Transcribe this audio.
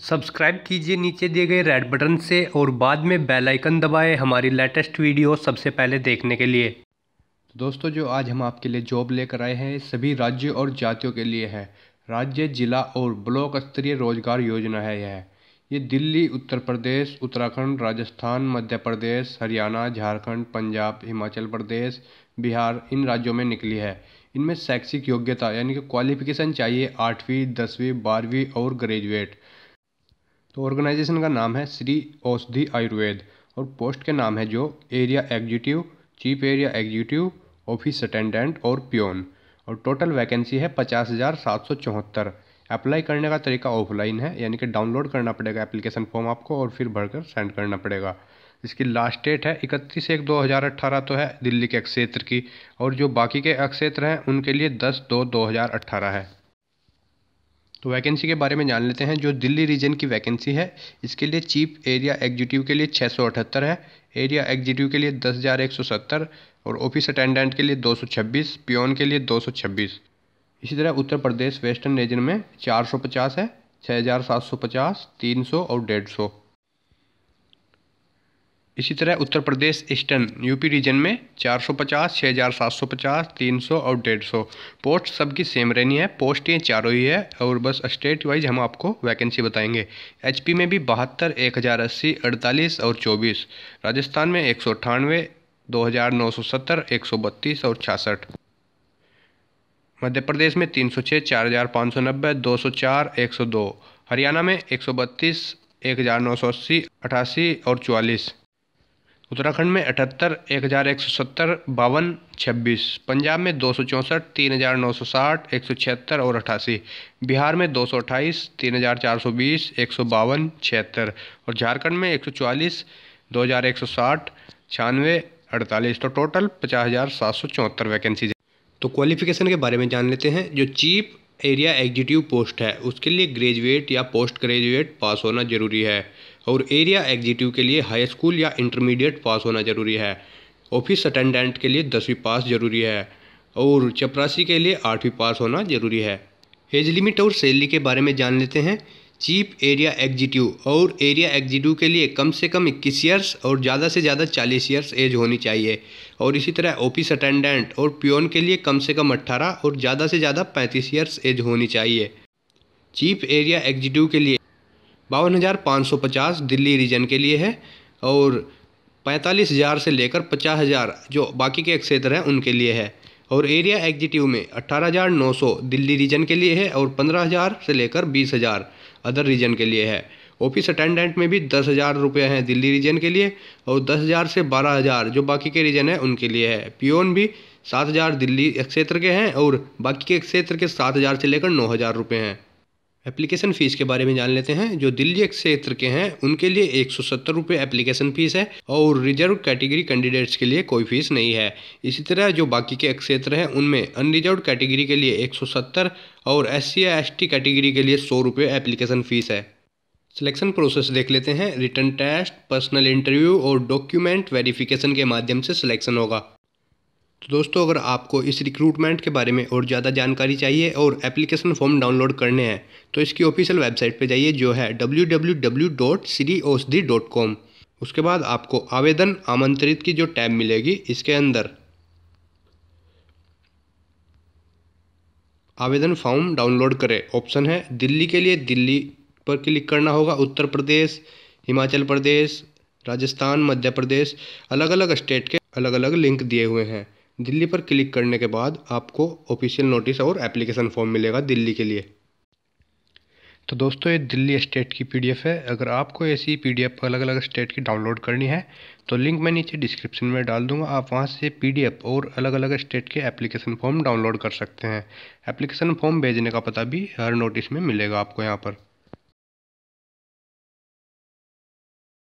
Subscribe कीजिए नीचे दिए गए रेड बटन से और बाद में बेल आइकन दबाएं हमारी लेटेस्ट वीडियो सबसे पहले देखने के लिए। दोस्तों, जो आज हम आपके लिए जॉब लेकर आए हैं सभी राज्यों और जातियों के लिए है। राज्य, जिला और ब्लॉक स्तरीय रोजगार योजना है ये दिल्ली, उत्तर प्रदेश, उत्तराखंड, राजस्थान, मध्य प्रदेश, हरियाणा, झारखंड, पंजाब, हिमाचल प्रदेश, बिहार इन राज्यों में निकली है। इनमें शैक्षिक योग्यता यानी कि क्वालिफिकेशन चाहिए 8वीं, 10वीं, 12वीं और ग्रेजुएट। तो ऑर्गेनाइजेशन का नाम है श्री औषधि आयुर्वेद और पोस्ट के नाम है जो area executive, chief area executive, office attendant और पियोन। और टोटल वैकेंसी है 50,774। अप्लाई करने का तरीका ऑफलाइन है यानी कि डाउनलोड करना पड़ेगा एप्लीकेशन फॉर्म आपको और फिर भरकर सेंड करना पड़ेगा। इसकी लास्ट डेट है 31/1/2018 तो है दिल्ली के क्षेत्र की, और जो बाकी के क्षेत्र हैं उनके लिए 10/2/2018 है। तो वैकेंसी के बारे में जान लेते हैं। जो दिल्ली रीजन की वैकेंसी है इसके लिए चीफ एरिया एग्जीक्यूटिव के लिए 678 है, एरिया एग्जीक्यूटिव के लिए 10,170 और ऑफिस अटेंडेंट के लिए 226, पियोन के लिए 226। इसी तरह उत्तर प्रदेश वेस्टर्न रीजन में 450 है, 6,750, 300 और 150। इसी तरह Uttar Pradesh eastern UP reason में 450, 6,750, 300 और 150। पोस्ट सबकी सेम रहनी है, पोस्ट ये चारों ही है और बस स्टेट वाइज हम आपको वैकेंसी बताएंगे। एचपी में भी 72, 1,080, 48 और 24। राजस्थान में 198, 2,970, 132 और 66। मध्य प्रदेश में 306, 4,590, 204, 102। हरियाणा में 132, 1,980, 88 और 44। उत्तराखंड में 78, 1,170, 52, 26। पंजाब में 264, 3,960, 176 और 88। बिहार में 228, 3,420, 152, 76 और झारखंड में 144, 2,160, 96, 48। तो टोटल 50,774 वैकेंसीज। तो क्वालिफिकेशन के बारे में जान लेते हैं। जो चीफ एरिया एग्जीक्यूटिव पोस्ट है उसके लिए ग्रेजुएट या पोस्ट ग्रेजुएट पास होना जरूरी है, और एरिया एग्जीक्यूटिव के लिए हाई स्कूल या इंटरमीडिएट पास होना जरूरी है। ऑफिस अटेंडेंट के लिए 10वीं पास जरूरी है, और चपरासी के लिए 8वीं पास होना जरूरी है। एज लिमिट और सैलरी के बारे में जान लेते हैं। चीफ एरिया एग्जीक्यूटिव और एरिया एग्जीक्यूटिव के लिए कम से कम 21 ईयर्स और ज़्यादा से ज़्यादा 40 ईयर्स एज होनी चाहिए। और इसी तरह ऑफिस अटेंडेंट और पियोन के लिए कम से कम 18 और ज़्यादा से ज़्यादा 35 ईयर्स एज होनी चाहिए। चीफ एरिया एग्जीक्यूटिव के लिए 52,550 दिल्ली रीजन के लिए है, और 45,000 से लेकर 50,000 जो बाकी के क्षेत्र हैं उनके लिए है। और एरिया एग्जीक्यूटिव में 18,900 दिल्ली रीजन के लिए है और 15,000 से लेकर 20,000 अदर रीजन के लिए है। ऑफिस अटेंडेंट में भी 10,000 रुपये हैं दिल्ली रीजन के लिए, और 10,000 से 12,000 जो बाकी के रीजन है उनके लिए है। पियोन भी 7,000 दिल्ली क्षेत्र के हैं और बाकी के क्षेत्र के 7,000 से लेकर 9,000 रुपये हैं। एप्लीकेशन फ़ीस के बारे में जान लेते हैं। जो दिल्ली क्षेत्र के हैं उनके लिए 170 रुपये एप्लीकेशन फ़ीस है, और रिजर्व कैटेगरी कैंडिडेट्स के लिए कोई फ़ीस नहीं है। इसी तरह जो बाकी के क्षेत्र हैं उनमें अनरिजर्व कैटेगरी के लिए 170 और SC या ST कैटेगरी के लिए 100 रुपये एप्लीकेशन फ़ीस है। सिलेक्शन प्रोसेस देख लेते हैं। रिटन टेस्ट, पर्सनल इंटरव्यू और डॉक्यूमेंट वेरिफिकेशन के माध्यम से सिलेक्शन होगा। तो दोस्तों, अगर आपको इस रिक्रूटमेंट के बारे में और ज़्यादा जानकारी चाहिए और एप्लीकेशन फॉर्म डाउनलोड करने हैं तो इसकी ऑफिशियल वेबसाइट पे जाइए जो है www.sriaushadhi.com। उसके बाद आपको आवेदन आमंत्रित की जो टैब मिलेगी इसके अंदर आवेदन फॉर्म डाउनलोड करें ऑप्शन है। दिल्ली के लिए दिल्ली पर क्लिक करना होगा, उत्तर प्रदेश, हिमाचल प्रदेश, राजस्थान, मध्य प्रदेश, अलग अलग स्टेट के अलग अलग लिंक दिए हुए हैं। दिल्ली पर क्लिक करने के बाद आपको ऑफिशियल नोटिस और एप्लीकेशन फॉर्म मिलेगा दिल्ली के लिए। तो दोस्तों, ये दिल्ली स्टेट की PDF है। अगर आपको ऐसी PDF अलग अलग स्टेट की डाउनलोड करनी है तो लिंक मैं नीचे डिस्क्रिप्शन में डाल दूंगा, आप वहां से PDF और अलग अलग स्टेट के एप्लीकेशन फॉर्म डाउनलोड कर सकते हैं। एप्लीकेशन फॉर्म भेजने का पता भी हर नोटिस में मिलेगा आपको यहाँ पर।